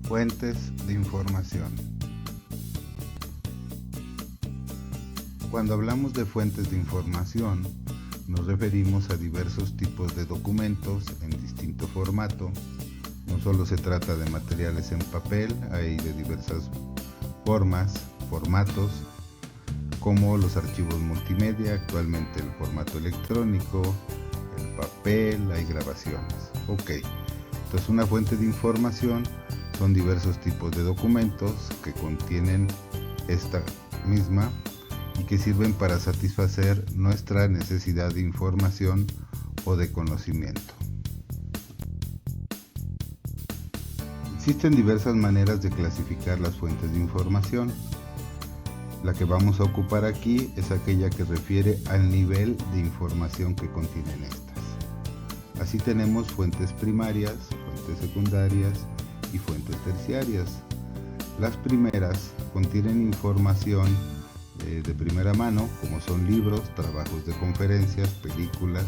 Fuentes de información. Cuando hablamos de fuentes de información, nos referimos a diversos tipos de documentos en distinto formato. No solo se trata de materiales en papel, hay de diversas formatos, como los archivos multimedia, actualmente el formato electrónico, el papel, hay grabaciones. Entonces una fuente de información son diversos tipos de documentos que contienen esta misma y que sirven para satisfacer nuestra necesidad de información o de conocimiento. Existen diversas maneras de clasificar las fuentes de información. La que vamos a ocupar aquí es aquella que refiere al nivel de información que contienen estas. Así tenemos fuentes primarias, fuentes secundarias y fuentes terciarias. Las primeras contienen información de primera mano, como son libros, trabajos de conferencias, películas,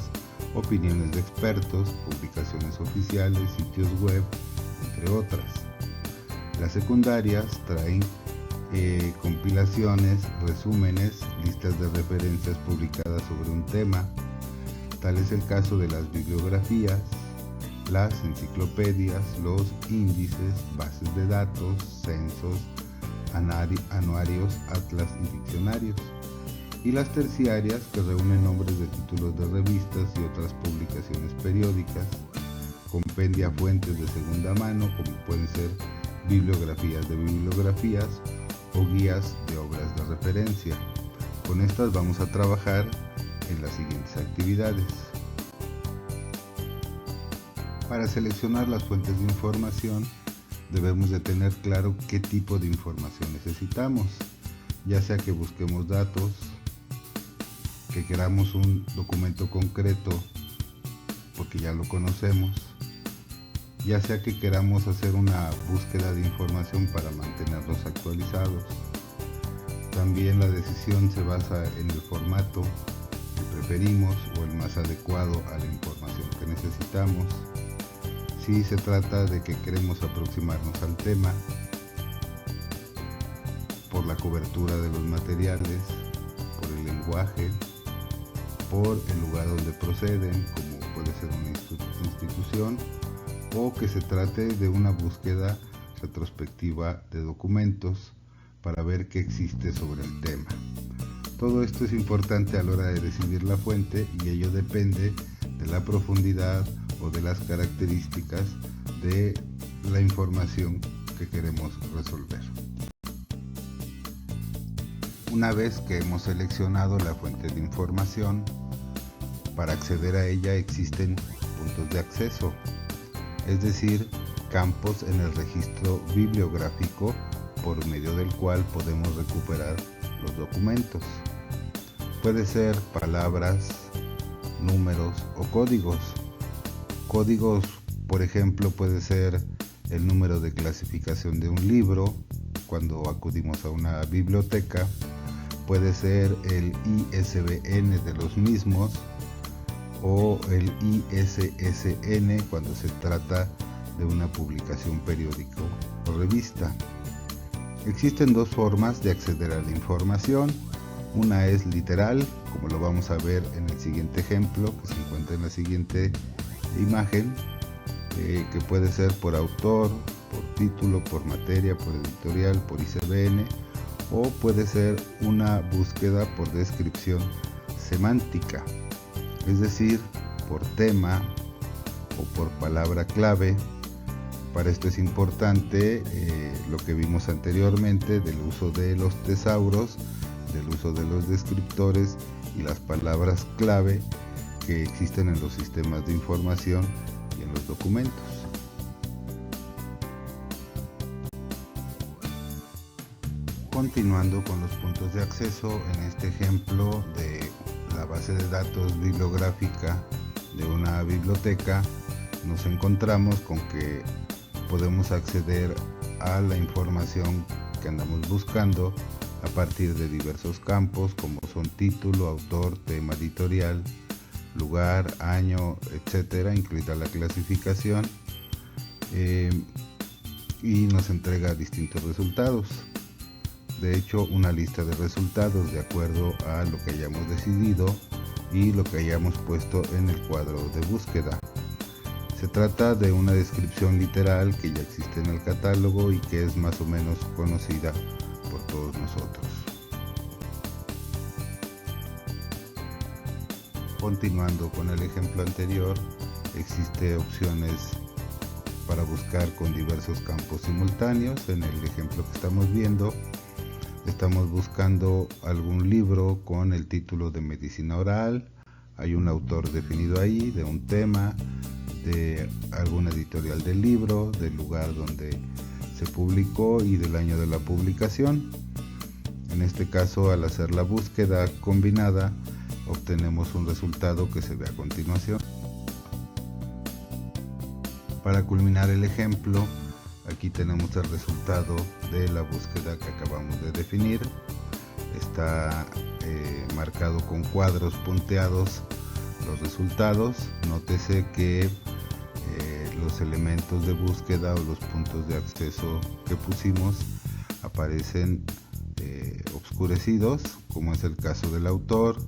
opiniones de expertos, publicaciones oficiales, sitios web, entre otras. Las secundarias traen compilaciones, resúmenes, listas de referencias publicadas sobre un tema. Tal es el caso de las bibliografías, las enciclopedias, los índices, bases de datos, censos, anuarios, atlas y diccionarios. Y las terciarias, que reúnen nombres de títulos de revistas y otras publicaciones periódicas. Compendia fuentes de segunda mano, como pueden ser bibliografías de bibliografías o guías de obras de referencia. Con estas vamos a trabajar en las siguientes actividades. Para seleccionar las fuentes de información, debemos de tener claro qué tipo de información necesitamos, ya sea que busquemos datos, que queramos un documento concreto porque ya lo conocemos, ya sea que queramos hacer una búsqueda de información para mantenernos actualizados. También la decisión se basa en el formato que preferimos o el más adecuado a la información que necesitamos. Si se trata de que queremos aproximarnos al tema, por la cobertura de los materiales, por el lenguaje, por el lugar donde proceden, como puede ser una institución, o que se trate de una búsqueda retrospectiva de documentos para ver qué existe sobre el tema. Todo esto es importante a la hora de decidir la fuente y ello depende de la profundidad o de las características de la información que queremos resolver. Una vez que hemos seleccionado la fuente de información, para acceder a ella existen puntos de acceso, es decir, campos en el registro bibliográfico por medio del cual podemos recuperar los documentos. Puede ser palabras, números o códigos. Códigos, por ejemplo, puede ser el número de clasificación de un libro cuando acudimos a una biblioteca, puede ser el ISBN de los mismos o el ISSN cuando se trata de una publicación periódico o revista. Existen dos formas de acceder a la información. Una es literal, como lo vamos a ver en el siguiente ejemplo que se encuentra en la siguiente imagen, que puede ser por autor, por título, por materia, por editorial, por ISBN, o puede ser una búsqueda por descripción semántica, es decir, por tema o por palabra clave. Para esto es importante lo que vimos anteriormente del uso de los tesauros, del uso de los descriptores y las palabras clave que existen en los sistemas de información y en los documentos. Continuando con los puntos de acceso, en este ejemplo de la base de datos bibliográfica de una biblioteca, nos encontramos con que podemos acceder a la información que andamos buscando a partir de diversos campos como son título, autor, tema editorial, lugar, año, etcétera, incluida la clasificación. y nos entrega distintos resultados. De hecho, una lista de resultados de acuerdo a lo que hayamos decidido y lo que hayamos puesto en el cuadro de búsqueda. Se trata de una descripción literal que ya existe en el catálogo y que es más o menos conocida por todos nosotros. Continuando con el ejemplo anterior, existen opciones para buscar con diversos campos simultáneos. En el ejemplo que estamos viendo, estamos buscando algún libro con el título de medicina oral. Hay un autor definido ahí, de un tema, de alguna editorial del libro, del lugar donde se publicó y del año de la publicación. En este caso, al hacer la búsqueda combinada, obtenemos un resultado que se ve a continuación. Para culminar el ejemplo, aquí tenemos el resultado de la búsqueda que acabamos de definir. Está marcado con cuadros punteados los resultados. Nótese que los elementos de búsqueda o los puntos de acceso que pusimos aparecen oscurecidos, como es el caso del autor.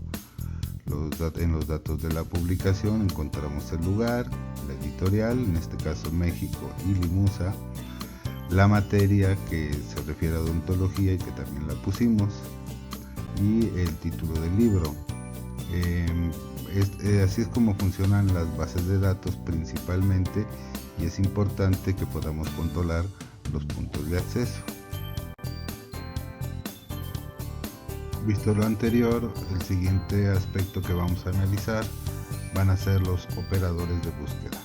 En los datos de la publicación encontramos el lugar, la editorial, en este caso México y Limusa, la materia que se refiere a odontología y que también la pusimos, y el título del libro. Así es como funcionan las bases de datos principalmente, y es importante que podamos controlar los puntos de acceso. Visto lo anterior, el siguiente aspecto que vamos a analizar van a ser los operadores de búsqueda.